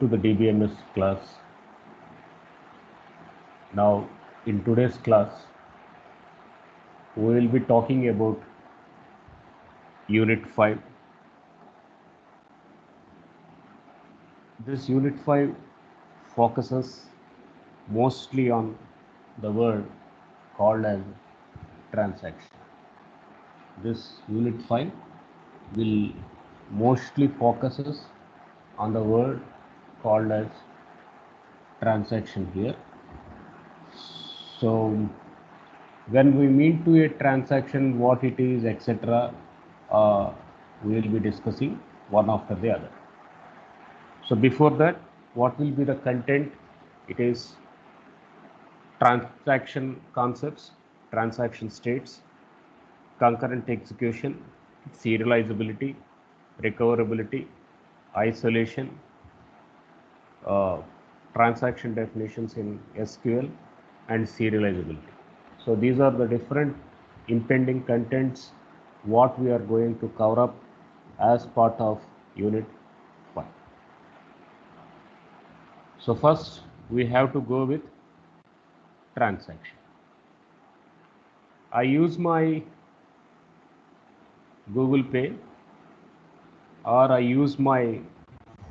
to the DBMS class. Now, in today's class, we will be talking about Unit 5. This Unit 5 focuses mostly on the word called as transaction. This Unit 5 will mostly focuses on the word called as transaction here. So when we mean to a transaction, what it is, etc., we will be discussing one after the other. So before that, what will be the content? It is transaction concepts, transaction states, concurrent execution, serializability, recoverability, isolation, transaction definitions in SQL, and serializability. So these are the different impending contents what we are going to cover up as part of Unit 5. So first we have to go with transaction. I use my Google Pay or I use my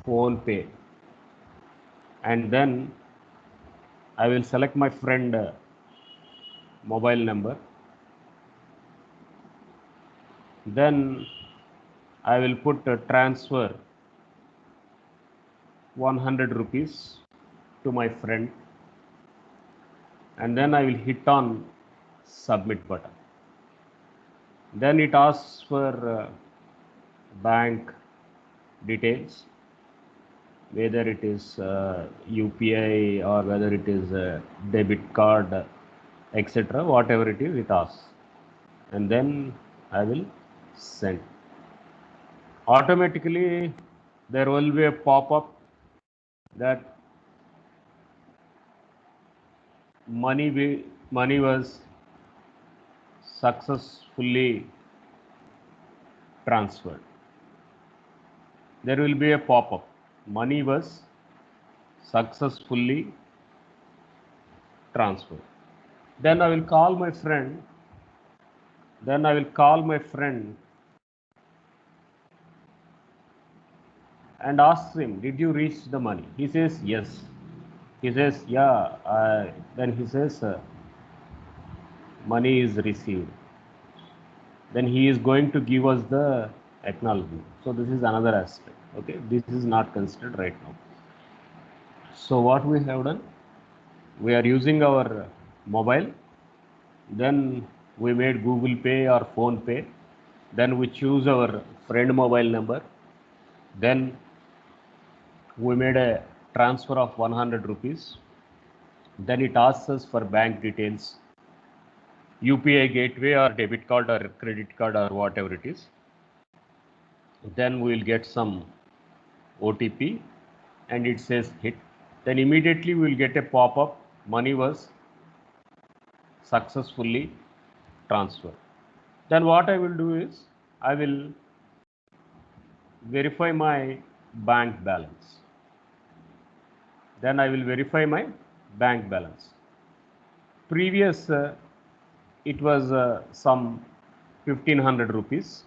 Phone Pay, and then I will select my friend mobile number. Then I will put transfer 100 rupees to my friend, and then I will hit on submit button. Then it asks for bank details, whether it is UPI or whether it is a debit card, etc. Whatever it is, it asks, and then I will send. Automatically there will be a pop-up that money was successfully transferred. There will be a pop-up, money was successfully transferred. Then I will call my friend. And ask him, did you reach the money? He says yes. He says yeah. Then he says money is received. Then he is going to give us the acknowledgement. So this is another aspect. Okay, this is not considered right now. So what we have done, we are using our mobile, then we made Google Pay or Phone Pay, then we choose our friend mobile number, then we made a transfer of 100 rupees, then it asks us for bank details, UPI gateway or debit card or credit card or whatever it is. Then we will get some OTP and it says hit. Then immediately we will get a pop-up, money was successfully transferred. Then what I will do is, I will verify my bank balance. Then I will verify my bank balance. Previous it was some 1500 rupees.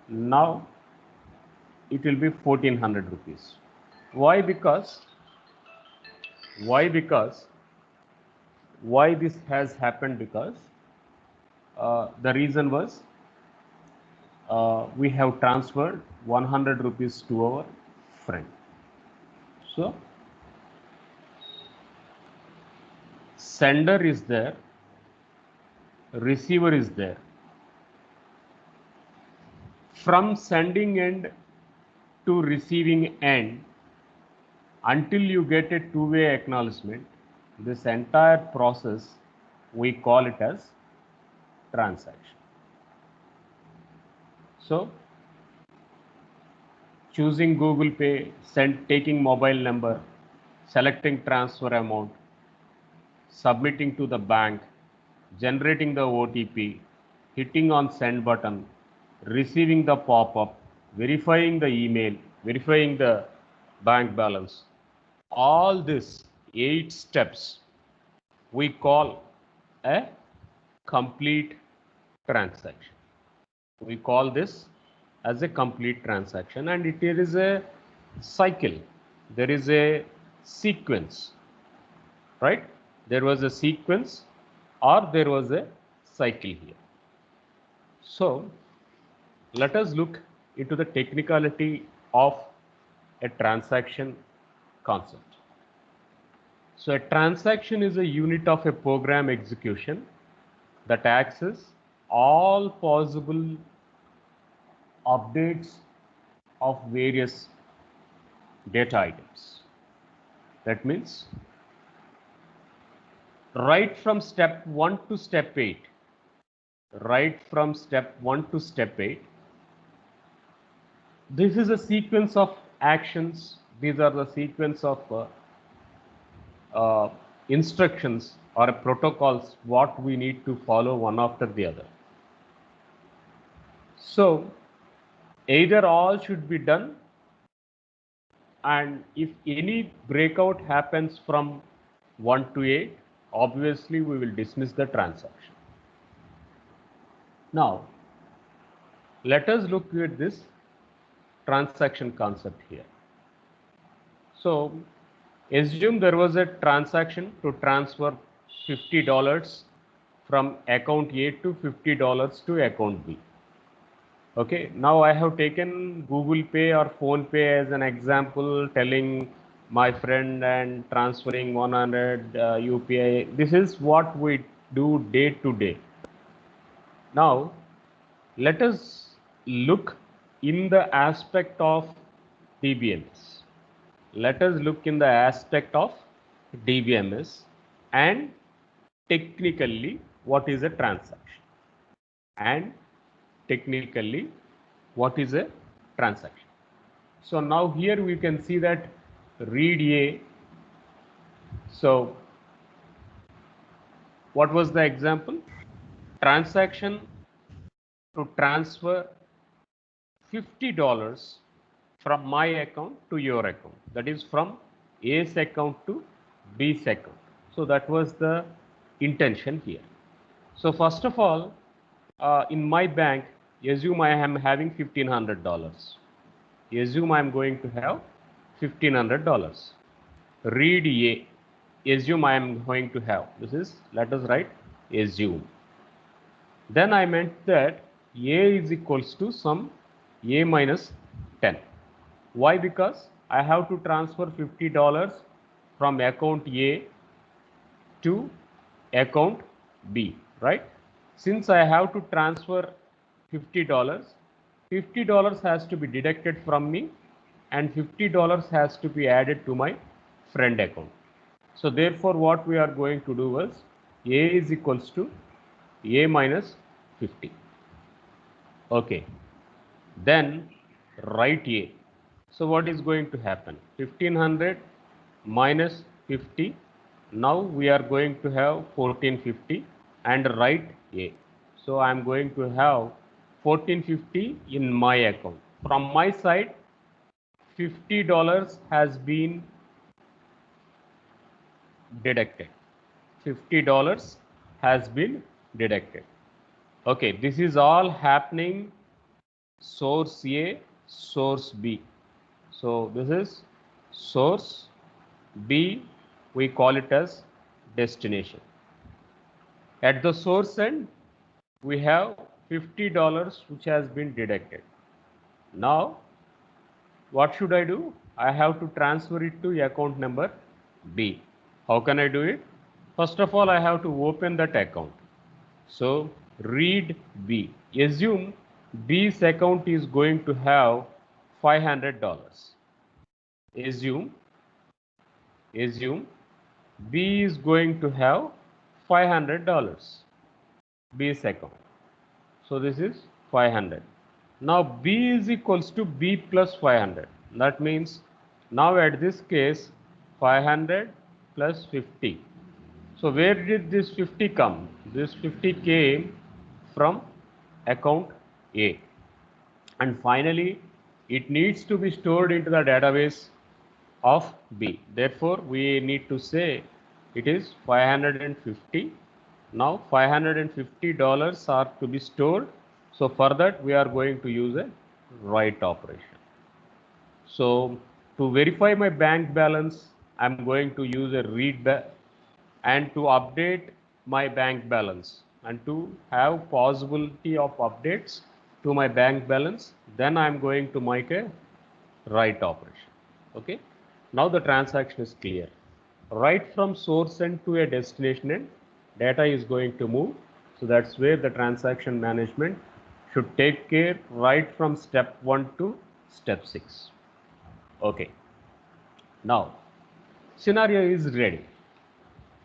Now it will be 1400 rupees. Why this has happened? Because the reason was we have transferred 100 rupees to our friend. So sender is there, receiver is there. From sending end to receiving end, until you get a two-way acknowledgement, this entire process we call it as transaction. So choosing Google Pay, taking mobile number, selecting transfer amount, submitting to the bank, generating the OTP, hitting on send button, receiving the pop-up, verifying the email, verifying the bank balance. All this 8 steps we call a complete transaction. We call this as a complete transaction, and it is a cycle. There is a sequence, right? There was a sequence or there was a cycle here. So let us look into the technicality of a transaction concept. So a transaction is a unit of a program execution that accesses all possible updates of various data items. That means right from step 1 to step 8, right from step 1 to step 8, this is a sequence of actions. These are the sequence of instructions or protocols what we need to follow one after the other. So either all should be done, and if any breakout happens from 1 to 8, obviously we will dismiss the transaction. Now let us look at this transaction concept here. So assume there was a transaction to transfer $50 from account A to $50 to account B. Okay, now I have taken Google Pay or Phone Pay as an example, telling my friend and transferring 100 UPI. This is what we do day to day. Now let us look in the aspect of DBMS. Let us look in the aspect of DBMS and technically what is a transaction, and technically what is a transaction. So now here we can see that read A. So what was the example? Transaction to transfer $50 from my account to your account, that is from A's account to B's account. So that was the intention here. So first of all, in my bank, assume I am having $1,500. Assume I am going to have $1,500. Read A. Assume I am going to have, this is, let us write assume. Then I meant that A is equals to some A minus 10. Why? Because I have to transfer $50 from account A to account B, right? Since I have to transfer $50, $50 has to be deducted from me and $50 has to be added to my friend account. So therefore what we are going to do is A is equals to A minus 50. Okay, then write A. So what is going to happen? 1500 minus 50. Now we are going to have 1450 and write A. So I am going to have 1450 in my account. From my side, $50 has been deducted. $50 has been deducted. Okay, this is all happening source A, source B. So this is source, B we call it as destination. At the source end, we have $50 which has been deducted. Now what should I do? I have to transfer it to account number B. How can I do it? First of all, I have to open that account. So read B. Assume B's account is going to have $500. Assume B is going to have $500. B's account. So this is 500. Now B is equals to B plus 500. That means now at this case 500 plus 50. So where did this 50 come? This 50 came from account A. And finally, it needs to be stored into the database of B. Therefore, we need to say it is 550. Now $550 are to be stored. So for that we are going to use a write operation. So to verify my bank balance, I'm going to use a read and to update my bank balance and to have possibility of updates to my bank balance, then I'm going to make a write operation. Okay. Now the transaction is clear. Right from source end to a destination end, data is going to move. So that's where the transaction management should take care right from step 1 to step 6. Okay. Now, scenario is ready.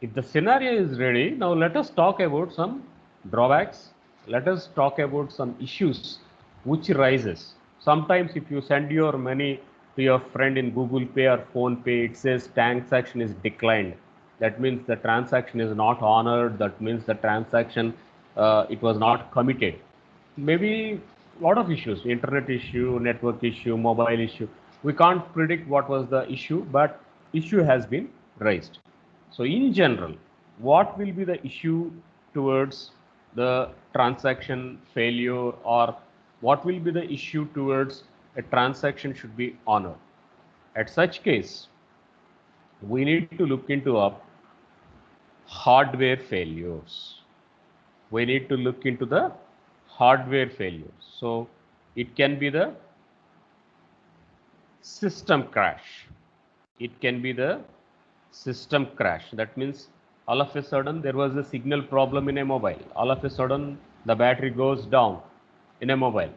If the scenario is ready, now let us talk about some drawbacks. Let us talk about some issues which rises. Sometimes if you send your money to your friend in Google Pay or Phone Pay, it says transaction is declined. That means the transaction is not honored. That means the transaction it was not committed. Maybe a lot of issues, internet issue, network issue, mobile issue. We can't predict what was the issue, but issue has been raised. So in general, what will be the issue towards the transaction failure, or what will be the issue towards a transaction should be honored? At such case, we need to look into up hardware failures. We need to look into the hardware failures. So it can be the system crash. It can be the system crash. That means all of a sudden there was a signal problem in a mobile. All of a sudden the battery goes down in a mobile.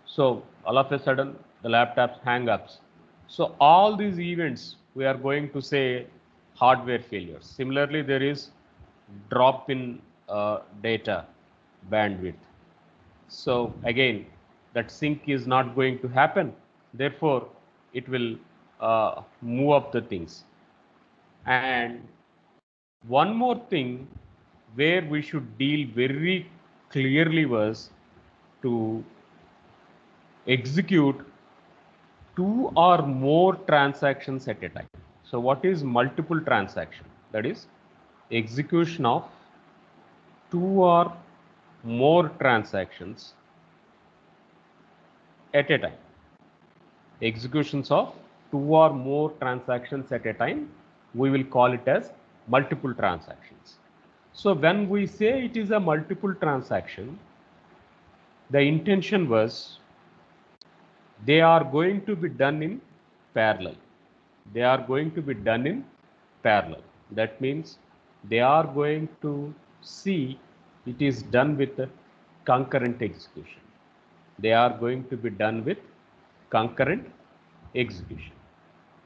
So all of a sudden the laptops hang ups. So all these events we are going to say hardware failures. Similarly, there is drop in data bandwidth. So again, that sync is not going to happen. Therefore, it will move up the things. And one more thing where we should deal very clearly was to execute two or more transactions at a time. So what is multiple transaction? That is execution of two or more transactions at a time. Executions of two or more transactions at a time, we will call it as multiple transactions. So when we say it is a multiple transaction, the intention was they are going to be done in parallel. They are going to be done in parallel. That means they are going to see it is done with concurrent execution. They are going to be done with concurrent execution.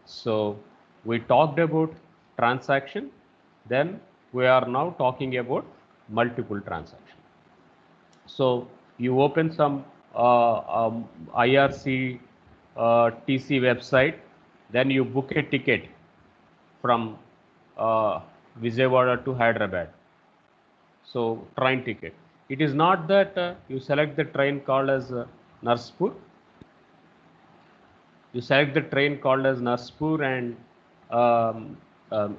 So we talked about transaction, then we are now talking about multiple transaction. So you open some IRC TC website, then you book a ticket from Vijayawada to Hyderabad. So train ticket. It is not that you select the train called as Narspur. You select the train called as Narspur and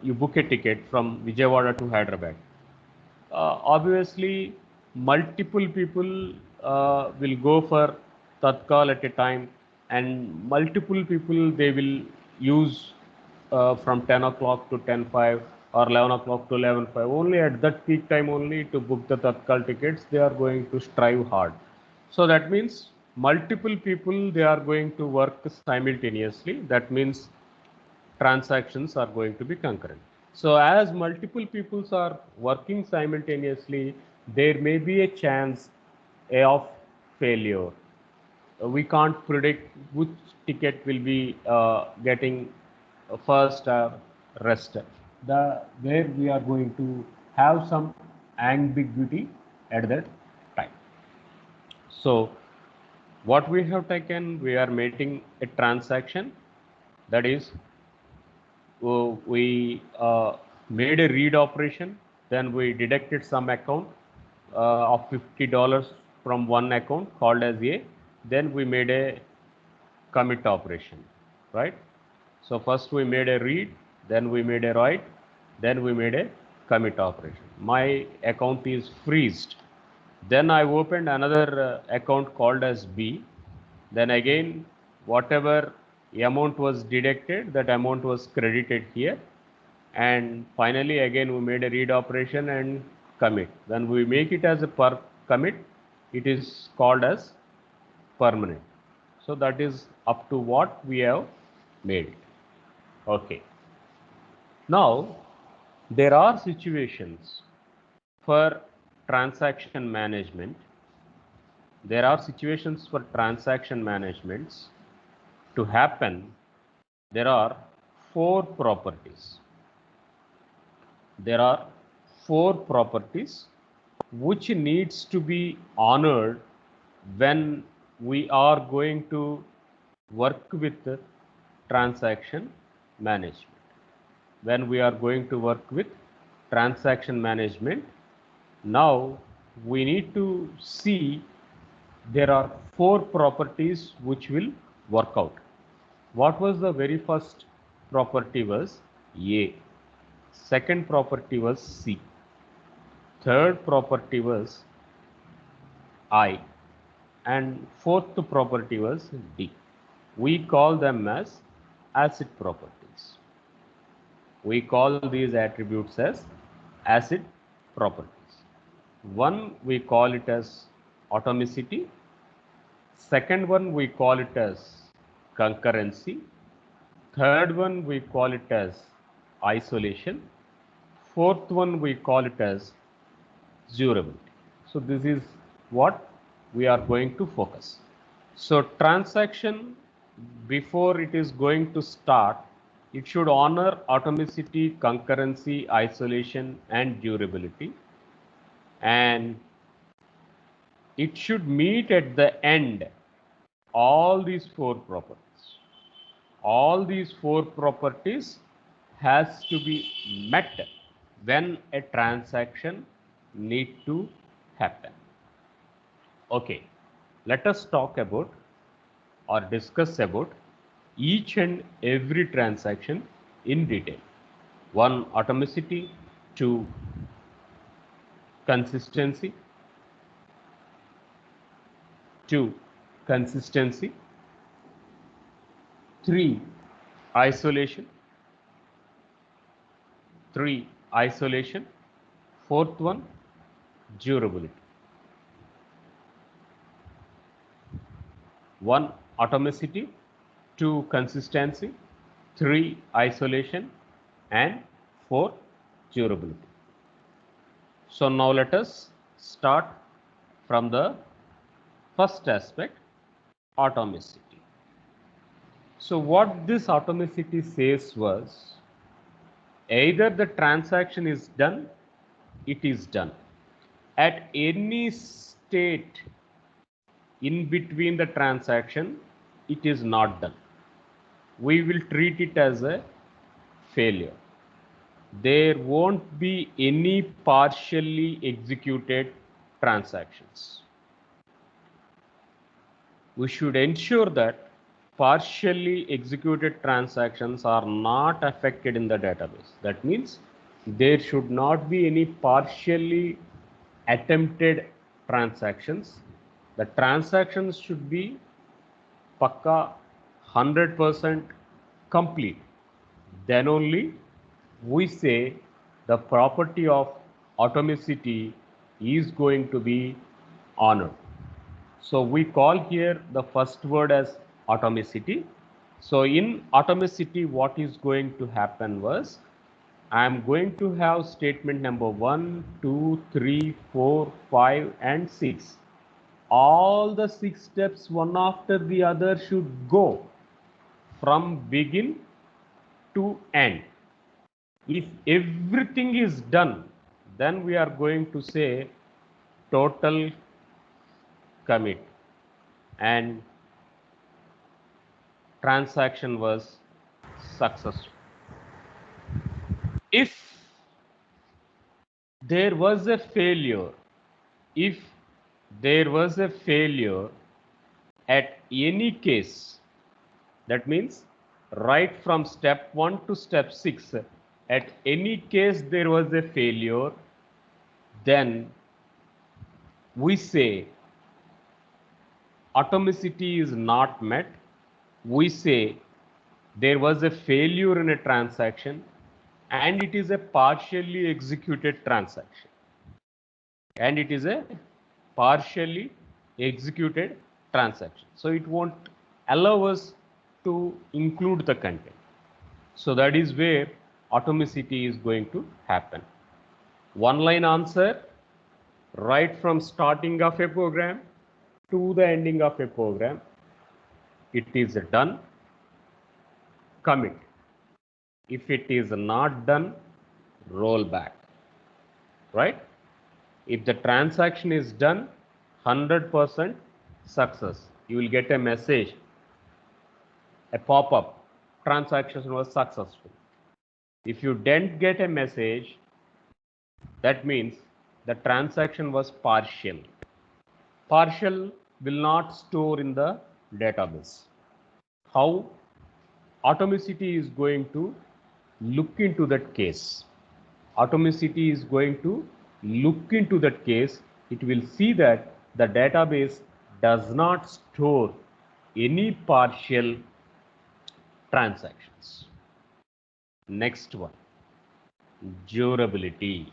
you book a ticket from Vijayawada to Hyderabad. Obviously, multiple people will go for Tatkal at a time, and multiple people they will use from 10 o'clock to 10:05 or 11 o'clock to 11:05. Only at that peak time only to book the Tatkal tickets, they are going to strive hard. So that means multiple people they are going to work simultaneously. That means transactions are going to be concurrent. So as multiple peoples are working simultaneously, there may be a chance of failure. We can't predict which ticket will be getting first or rest. Where we are going to have some ambiguity at that time. So what we have taken, we are making a transaction, that is we made a read operation, then we deducted some account of $50 from one account called as A, then we made a commit operation, right? So first we made a read, then we made a write, then we made a commit operation. My account is freezed. Then I opened another account called as B. Then again, whatever amount was deducted, that amount was credited here. And finally, again, we made a read operation and commit. When we make it as a per commit, it is called as permanent. So that is up to what we have made it. Okay. Now, there are situations for transaction management. There are situations for transaction managements to happen. There are four properties. There are four properties which needs to be honored when we are going to work with transaction management. When we are going to work with transaction management, now we need to see there are four properties which will work out. What was the very first property was A. Second property was C. Third property was I. And fourth property was D. We call them as ACID properties. We call these attributes as ACID properties. One, we call it as atomicity. Second one, we call it as concurrency. Third one, we call it as isolation. Fourth one, we call it as durability. So this is what we are going to focus. So transaction, before it is going to start, it should honor atomicity, concurrency, isolation, and durability. And it should meet at the end all these four properties. All these four properties has to be met when a transaction need to happen. Okay, let us talk about or discuss about each and every transaction in detail. One, atomicity. Two, consistency. Two, consistency. Three, isolation. Three, isolation. Fourth one, durability. One, atomicity. Two, consistency. Three, isolation. And four, durability. So now let us start from the first aspect, atomicity. So what this atomicity says was, either the transaction is done, it is done. At any state in between the transaction, it is not done. We will treat it as a failure. There won't be any partially executed transactions. We should ensure that partially executed transactions are not affected in the database. That means there should not be any partially attempted transactions. The transactions should be pakka 100% complete. Then only we say the property of atomicity is going to be honored. So we call here the first word as atomicity. So in atomicity, what is going to happen was, I am going to have statement number 1, 2, 3, 4, 5, and 6. All the 6 steps one after the other should go from begin to end. If everything is done, then we are going to say total commit and transaction was successful. If there was a failure, if there was a failure at any case, that means right from step 1 to step 6, at any case there was a failure, then we say atomicity is not met. We say there was a failure in a transaction and it is a partially executed transaction. And it is a partially executed transaction. So it won't allow us to include the content. So that is where atomicity is going to happen. One line answer, right from starting of a program to the ending of a program, it is done, commit. If it is not done, roll back, right? If the transaction is done, 100% success. You will get a message, a pop-up, transaction was successful. If you didn't get a message, that means the transaction was partial. Partial will not store in the database. How atomicity is going to look into that case? Atomicity is going to look into that case. It will see that the database does not store any partial transactions. Next one, durability.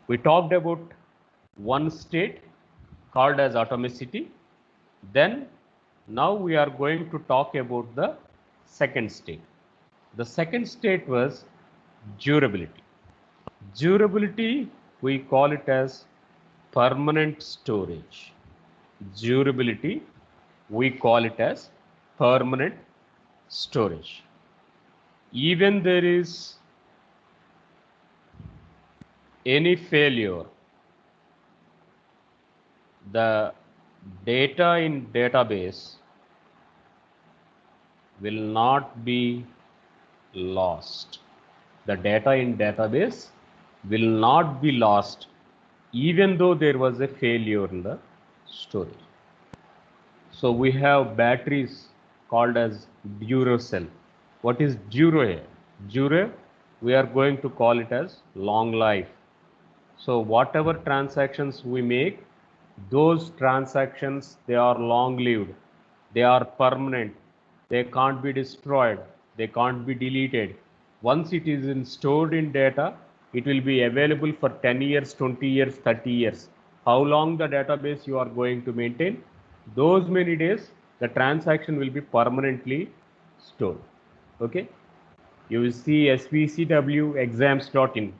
We talked about one state called as atomicity. Then now we are going to talk about the second state. The second state was durability. Durability, we call it as permanent storage. Durability, we call it as permanent storage. Even there is any failure, the data in database will not be lost. The data in database will not be lost even though there was a failure in the storage. So we have batteries called as Duracell. What is Duro here? Duro, we are going to call it as long life. So whatever transactions we make, those transactions, they are long lived, they are permanent, they can't be destroyed, they can't be deleted. Once it is stored in data, it will be available for 10 years, 20 years, 30 years. How long the database you are going to maintain? Those many days, the transaction will be permanently stored. Okay. You will see svcwexams.in.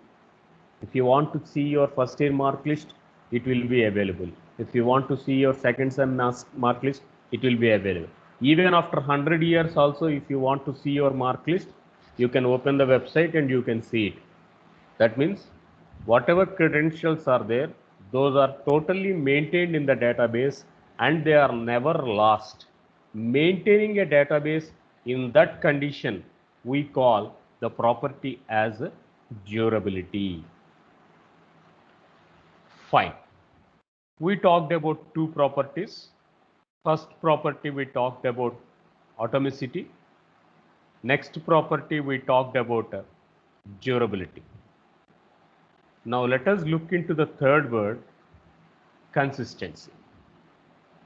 If you want to see your first year mark list, it will be available. If you want to see your second sem mark list, it will be available. Even after 100 years also, if you want to see your mark list, you can open the website and you can see it. That means whatever credentials are there, those are totally maintained in the database and they are never lost. Maintaining a database in that condition, we call the property as durability. Fine. We talked about two properties. First property we talked about atomicity. Next property we talked about durability. Now let us look into the third word, consistency.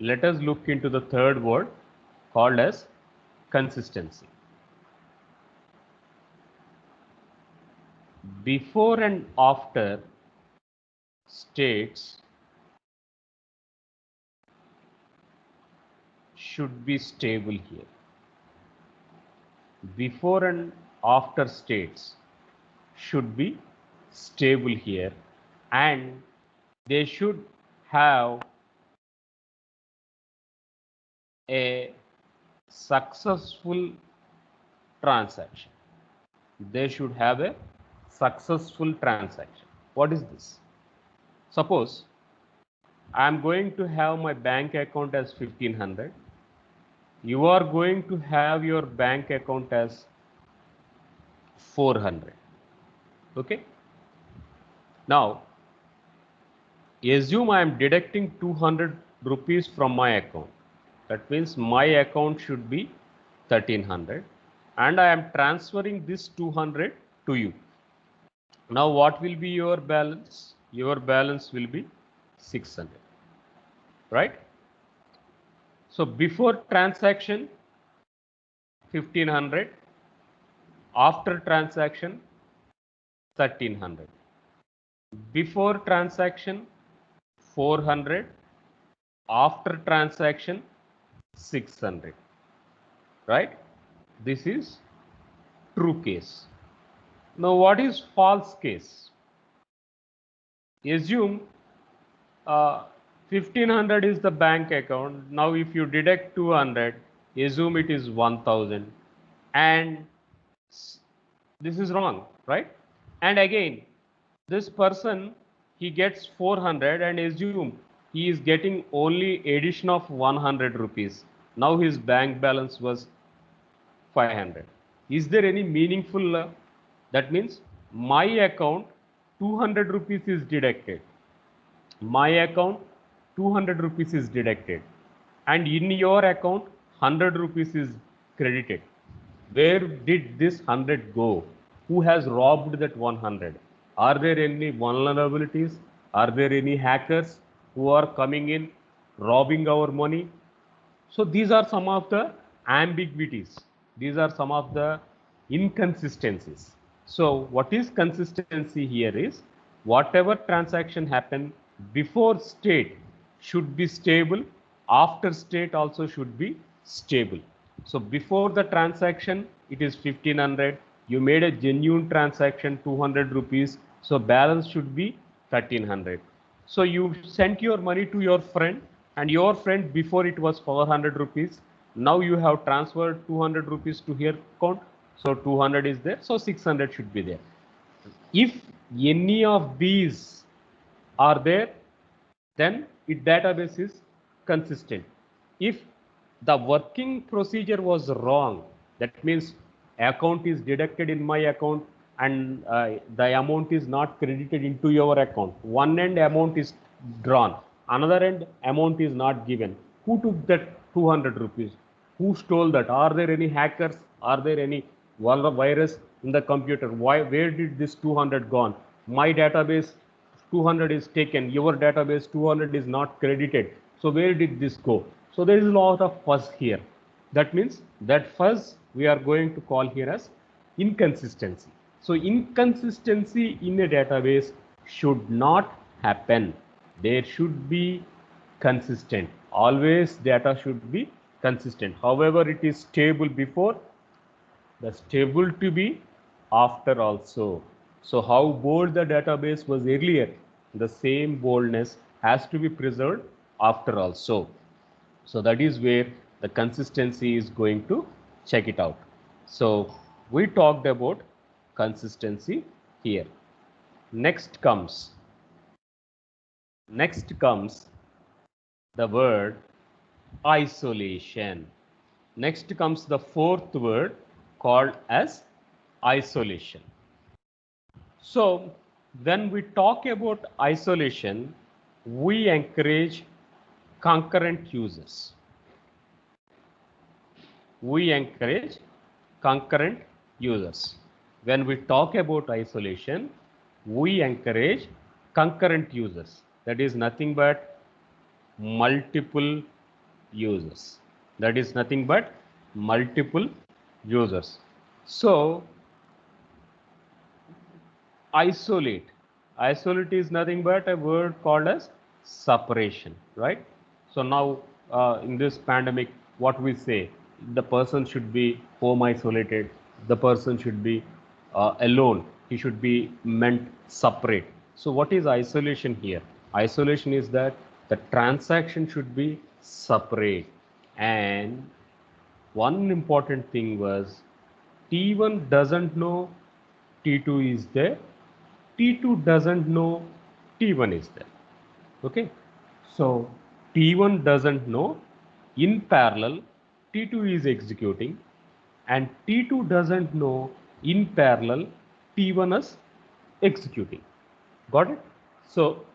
Let us look into the third word called as consistency. Before and after states should be stable here. Before and after states should be stable here and they should have a successful transaction. They should have a successful transaction. What is this? Suppose I am going to have my bank account as 1500. You are going to have your bank account as 400. Okay. Now, assume I am deducting 200 rupees from my account. That means my account should be 1300 and I am transferring this 200 to you. Now what will be your balance? Your balance will be 600, right? So before transaction 1500, after transaction 1300. Before transaction 400, after transaction 600, right? This is true case. Now what is false case? Assume 1500 is the bank account. Now if you deduct 200, assume it is 1000, and this is wrong, right? And again, this person, he gets 400, and assume he is getting only addition of 100 rupees. Now his bank balance was 500. Is there any meaningful? That means my account 200 rupees is deducted. My account 200 rupees is deducted, and in your account 100 rupees is credited. Where did this 100 go? Who has robbed that 100? Are there any vulnerabilities? Are there any hackers who are coming in robbing our money? So these are some of the ambiguities. These are some of the inconsistencies. So what is consistency here is whatever transaction happen before state should be stable, after state also should be stable. So before the transaction it is 1500, you made a genuine transaction 200 rupees, so balance should be 1300. So you sent your money to your friend, and your friend before it was 400 rupees. Now you have transferred 200 rupees to her account. So 200 is there. So 600 should be there. If any of these are there, then its database is consistent. If the working procedure was wrong, that means account is deducted in my account, and the amount is not credited into your account. One end amount is drawn, another end amount is not given. Who took that 200 rupees? Who stole that? Are there any hackers? Are there any virus in the computer? Where did this 200 gone? My database 200 is taken, your database 200 is not credited. So where did this go? So there is a lot of fuzz here. That means that fuzz we are going to call here as inconsistency. So inconsistency in a database should not happen. There should be consistent. Always data should be consistent. However, it is stable before, the stable to be after also. So how bold the database was earlier, the same boldness has to be preserved after also. So that is where the consistency is going to check it out. So we talked about consistency here. Next comes the word isolation. Next comes the fourth word called as isolation. So when we talk about isolation, we encourage concurrent users. We encourage concurrent users. When we talk about isolation, we encourage concurrent users. That is nothing but multiple users. That is nothing but multiple users. So isolate is nothing but a word called as separation, right? So now in this pandemic, what we say, the person should be home isolated, the person should be alone, he should be meant separate. So what is isolation here? Isolation is that the transaction should be separate. And one important thing was T1 doesn't know T2 is there, T2 doesn't know T1 is there. Okay, so T1 doesn't know, in parallel T2 is executing, and T2 doesn't know, in parallel T1 is executing. Got it? So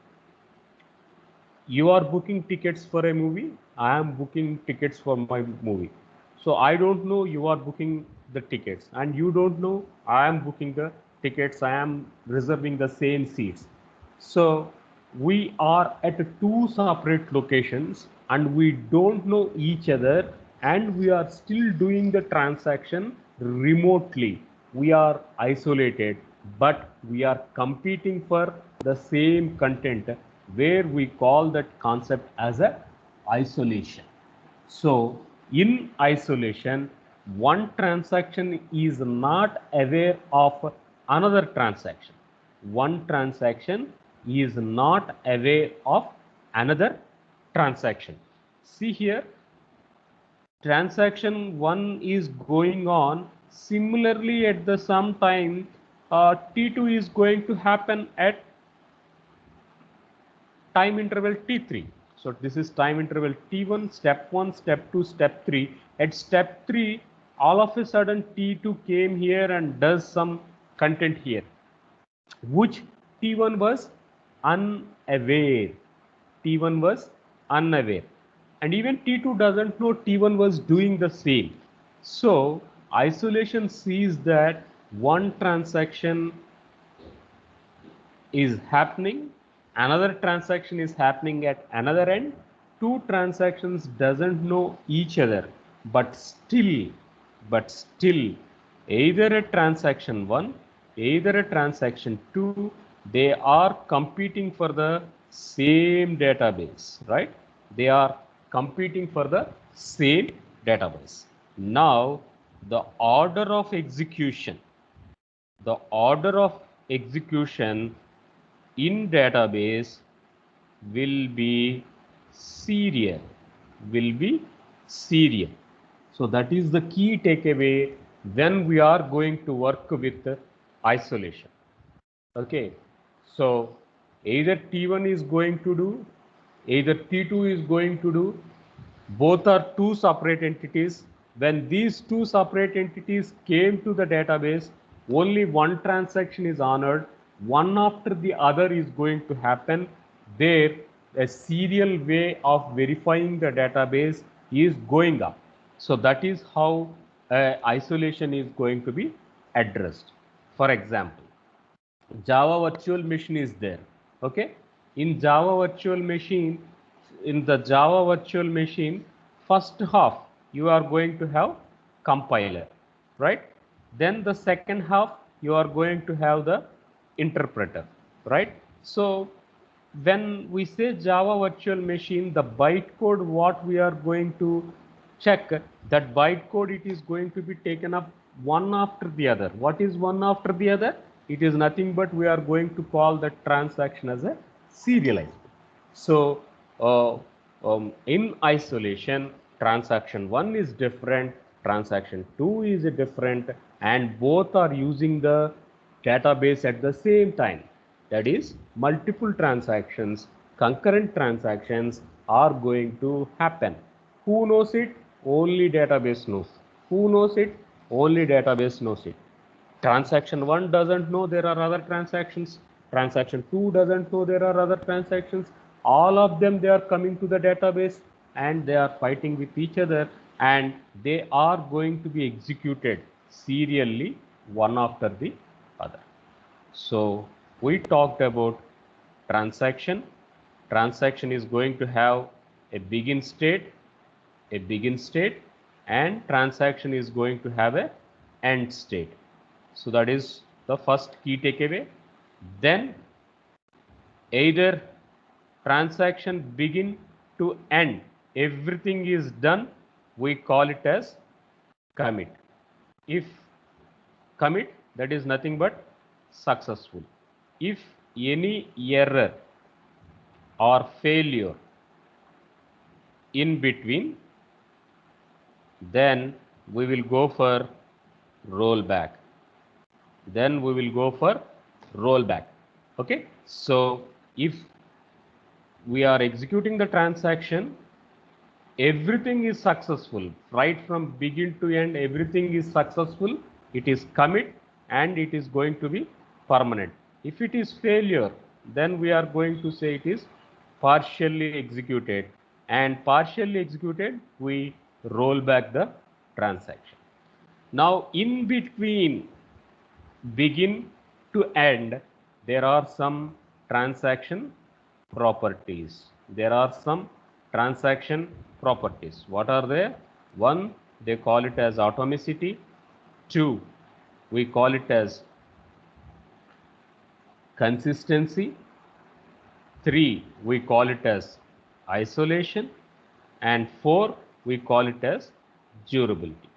you are booking tickets for a movie, I am booking tickets for my movie. So I don't know you are booking the tickets, and you don't know I am booking the tickets, I am reserving the same seats. So we are at two separate locations and we don't know each other, and we are still doing the transaction remotely. We are isolated, but we are competing for the same content, where we call that concept as a isolation. So in isolation, one transaction is not aware of another transaction. One transaction is not aware of another transaction. See here, transaction 1 is going on. Similarly, at the same time, T2 is going to happen at time interval T3. So this is time interval T1, step 1, step 2, step 3. At step 3, all of a sudden T2 came here and does some content here, which T1 was unaware. T1 was unaware. And even T2 doesn't know T1 was doing the same. So isolation sees that one transaction is happening, another transaction is happening at another end, two transactions doesn't know each other, but still either a transaction 1, either a transaction 2, they are competing for the same database, right? They are competing for the same database. Now the order of execution in database will be serial, So that is the key takeaway when we are going to work with isolation. Okay, so either T1 is going to do, either T2 is going to do. Both are two separate entities. When these two separate entities came to the database, only one transaction is honored, one after the other is going to happen. There, a serial way of verifying the database is going up. So that is how isolation is going to be addressed. For example, Java virtual machine is there. Okay, in Java virtual machine, first half you are going to have compiler, right? Then the second half you are going to have the interpreter, right? So when we say Java virtual machine, the bytecode what we are going to check, that bytecode, it is going to be taken up one after the other. What is one after the other? It is nothing but we are going to call that transaction as a serialized. So in isolation, transaction 1 is different, transaction 2 is different, and both are using the database at the same time. That is, multiple transactions, concurrent transactions are going to happen. Who knows it? Only database knows. Who knows it? Only database knows it. Transaction 1 doesn't know there are other transactions. Transaction 2 doesn't know there are other transactions. All of them, they are coming to the database and they are fighting with each other, and they are going to be executed serially one after the other. So we talked about transaction. Transaction is going to have a begin state, and transaction is going to have a end state. So that is the first key takeaway. Then either transaction begin to end, everything is done, we call it as commit. If commit, that is nothing but successful. If any error or failure in between, then we will go for rollback. Okay, so if we are executing the transaction, everything is successful, right from begin to end, everything is successful, it is commit and it is going to be permanent. If it is failure, then we are going to say it is partially executed, and partially executed, we roll back the transaction. Now in between begin to end, there are some transaction properties. There are some transaction properties. What are they? One, they call it as atomicity. Two, we call it as consistency. Three, we call it as isolation. And four, we call it as durability.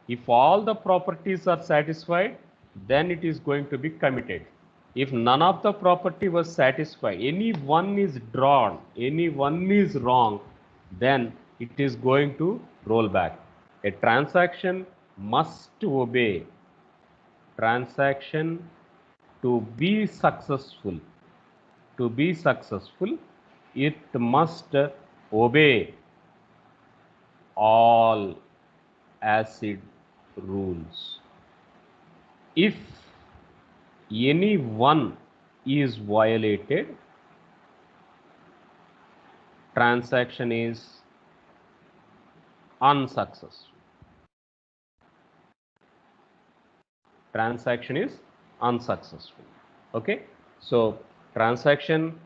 If all the properties are satisfied, then it is going to be committed. If none of the property was satisfied, any one is drawn, any one is wrong, then it is going to roll back. A transaction must obey. Transaction to be successful, it must obey all acid rules. If any one is violated, transaction is unsuccessful. Transaction is unsuccessful. Okay, so transaction,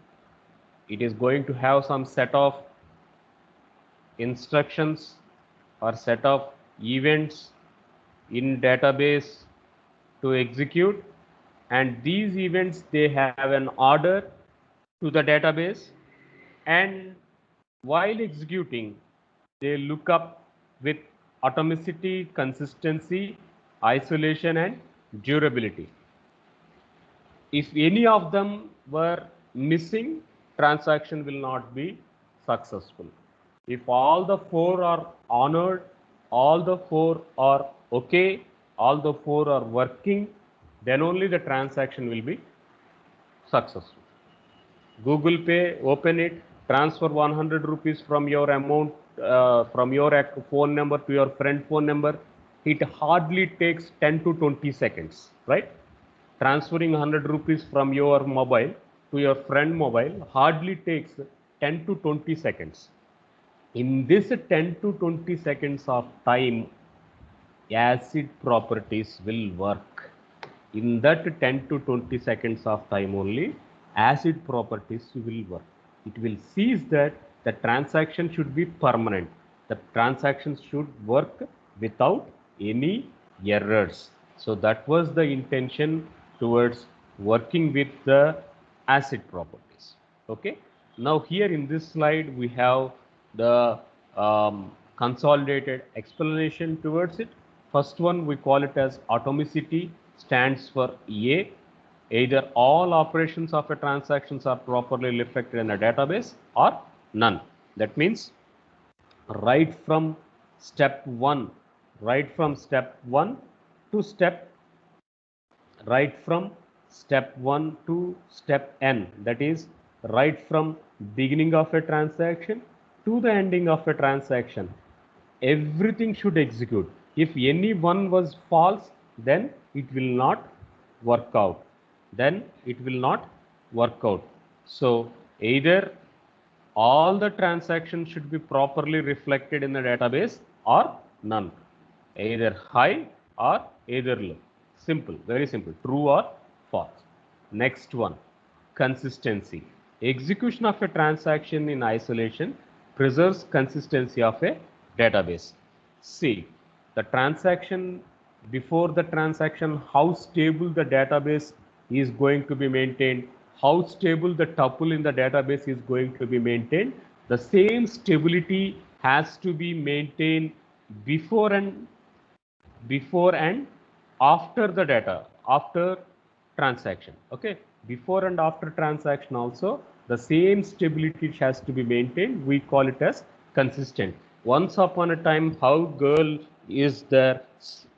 it is going to have some set of instructions or set of events in database to execute, and these events, they have an order to the database, and while executing they look up with atomicity, consistency, isolation and durability. If any of them were missing, transaction will not be successful. If all the four are honored, all the four are okay, all the four are working, then only the transaction will be successful. Google Pay, open it, transfer 100 rupees from your amount, from your phone number to your friend phone number. It hardly takes 10 to 20 seconds, right? Transferring 100 rupees from your mobile to your friend mobile hardly takes 10 to 20 seconds. In this 10 to 20 seconds of time, acid properties will work. In that 10 to 20 seconds of time only, acid properties will work. It will seize that the transaction should be permanent. The transaction should work without any errors. So that was the intention towards working with the acid properties. Okay. Now here in this slide we have the consolidated explanation towards it. First one, we call it as atomicity, stands for A. Either all operations of a transactions are properly reflected in a database or none. That means right from step 1 to step n, that is right from beginning of a transaction to the ending of a transaction, everything should execute. If any one was false, then it will not work out. So either all the transactions should be properly reflected in the database or none, either high or either low. Simple, very simple, true or false. Next one, consistency. Execution of a transaction in isolation preserves consistency of a database. See, the transaction, before the transaction, how stable the database is going to be maintained, how stable the tuple in the database is going to be maintained. The same stability has to be maintained before and after the data, after transaction. Okay, before and after transaction also the same stability has to be maintained. We call it as consistent. Once upon a time how girl is there,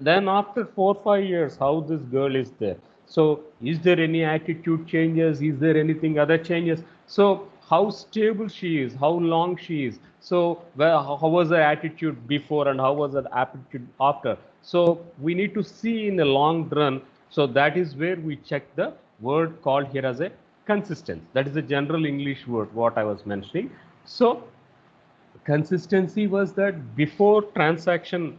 then after 4-5 years how this girl is there. So is there any attitude changes, is there anything other changes? So how stable she is, how long she is, so how was her attitude before and how was her attitude after. So we need to see in the long run. So that is where we check the word called here as a consistent. That is a general English word what I was mentioning. So consistency was that before transaction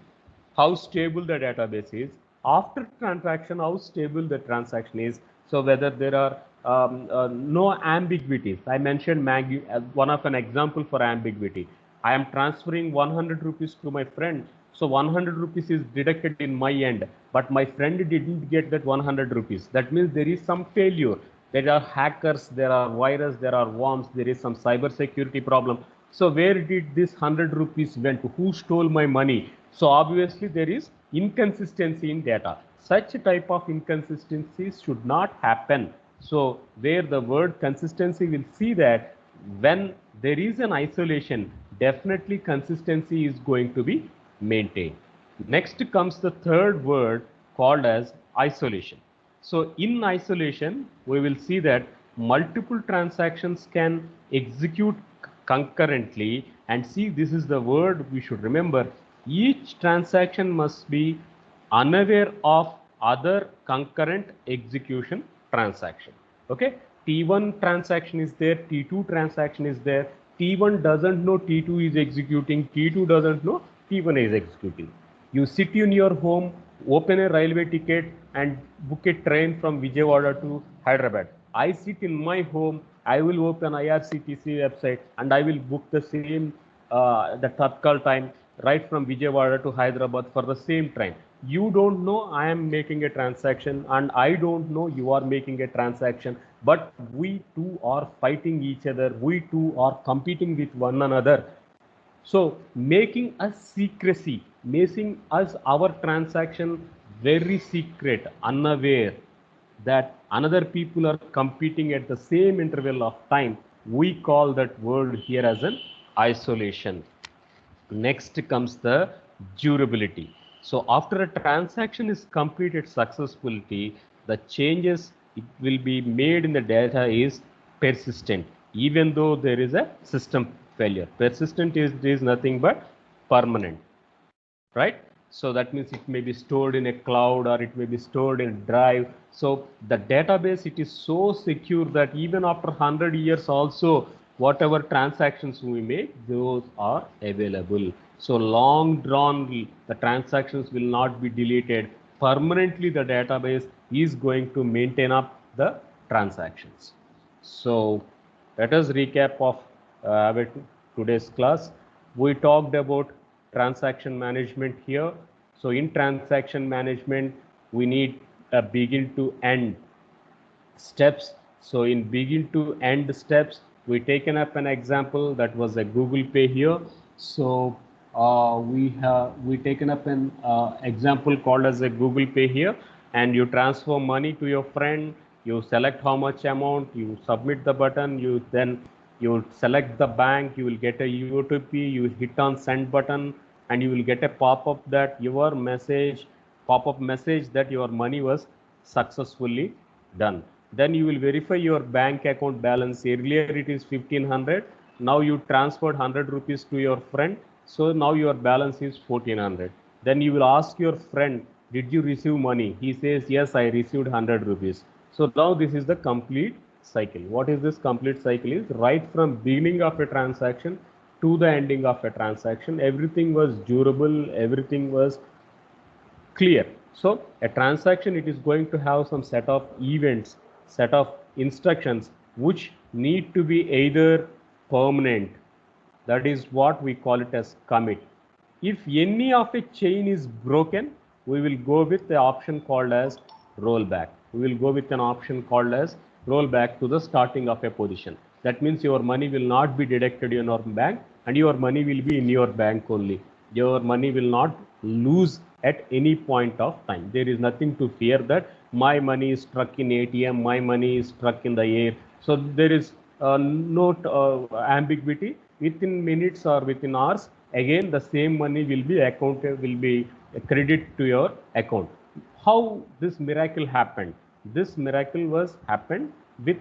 how stable the database is. After transaction, how stable the transaction is. So whether there are no ambiguities. I mentioned as one of an example for ambiguity. I am transferring 100 rupees to my friend. So 100 rupees is deducted in my end, but my friend didn't get that 100 rupees. That means there is some failure. There are hackers, there are virus, there are worms, there is some cyber security problem. So where did this 100 rupees went? Who stole my money? So obviously there is inconsistency in data. Such type of inconsistencies should not happen. So where the word consistency will see that when there is an isolation, definitely consistency is going to be maintained. Next comes the third word called as isolation. So in isolation, we will see that multiple transactions can execute concurrently, and see, this is the word we should remember. Each transaction must be unaware of other concurrent execution transaction. Okay, T1 transaction is there, T2 transaction is there. T1 doesn't know T2 is executing, T2 doesn't know T1 is executing. You sit in your home, open a railway ticket and book a train from Vijayawada to Hyderabad. I sit in my home, I will open IRCTC website and I will book the same the Tatkal time right from Vijayawada to Hyderabad for the same train. You don't know I am making a transaction and I don't know you are making a transaction, but we two are fighting each other. We two are competing with one another. So making us secrecy, making us our transaction very secret, unaware that another people are competing at the same interval of time, we call that word here as an isolation. Next comes the durability. So after a transaction is completed successfully, the changes it will be made in the data is persistent, even though there is a system failure. Persistent is nothing but permanent, right? So that means it may be stored in a cloud or it may be stored in drive. So the database, it is so secure that even after 100 years also, whatever transactions we make, those are available. So long drawn, the transactions will not be deleted. Permanently, the database is going to maintain up the transactions. So let us recap of today's class. We talked about transaction management here. So in transaction management, we need a begin to end steps. So in begin to end steps, we taken up an example that was a Google Pay here. So we taken up an example called as a Google Pay here, and you transfer money to your friend. You select how much amount, you submit the button, you select the bank, you will get a OTP, you hit on send button, and you will get a pop-up that your message, pop-up message that your money was successfully done. Then you will verify your bank account balance. Earlier it is 1500. Now you transferred 100 rupees to your friend. So now your balance is 1400. Then you will ask your friend, did you receive money? He says, yes, I received 100 rupees. So now this is the complete cycle. What is this complete cycle is? Right from beginning of a transaction to the ending of a transaction, everything was durable, everything was clear. So a transaction, it is going to have some set of events, set of instructions which need to be either permanent, that is what we call it as commit. If any of a chain is broken, we will go with the option called as rollback. We will go with an option called as rollback to the starting of a position. That means your money will not be deducted in your bank and your money will be in your bank only. Your money will not lose at any point of time. There is nothing to fear that my money is stuck in ATM, my money is stuck in the air. So there is no ambiguity. Within minutes or within hours, again the same money will be accounted, will be credit to your account. How this miracle happened? This miracle was happened with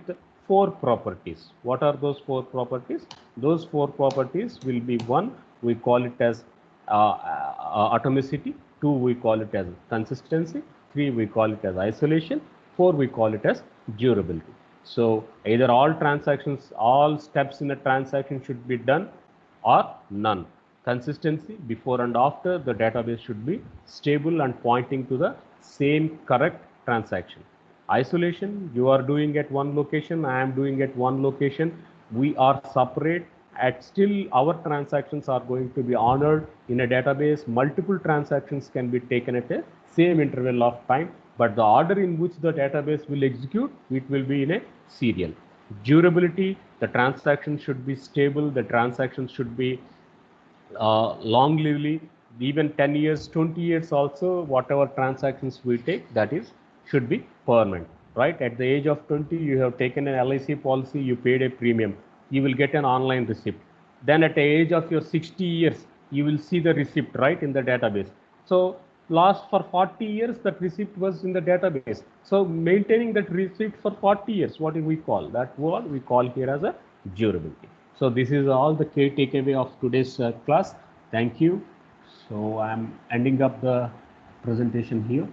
4 properties. What are those 4 properties? Those 4 properties will be: one, we call it as atomicity; two, we call it as consistency; three, we call it as isolation; four, we call it as durability. So either all transactions, all steps in the transaction should be done or none. consistency before and after. The database should be stable and pointing to the same correct transaction. Isolation, you are doing at one location, I am doing at one location, we are separate, at still our transactions are going to be honored in a database. Multiple transactions can be taken at a same interval of time, but the order in which the database will execute, it will be in a serial. Durability, the transaction should be stable, the transaction should be long lively, even 10 years, 20 years also, whatever transactions we take, that is should be permanent, right? At the age of 20, you have taken an LIC policy, you paid a premium, you will get an online receipt. Then at the age of your 60 years, you will see the receipt, right, in the database. So last for 40 years, that receipt was in the database. So maintaining that receipt for 40 years, what do we call? That word we call here as a durability. So this is all the key takeaway of today's class. Thank you. So I'm ending up the presentation here.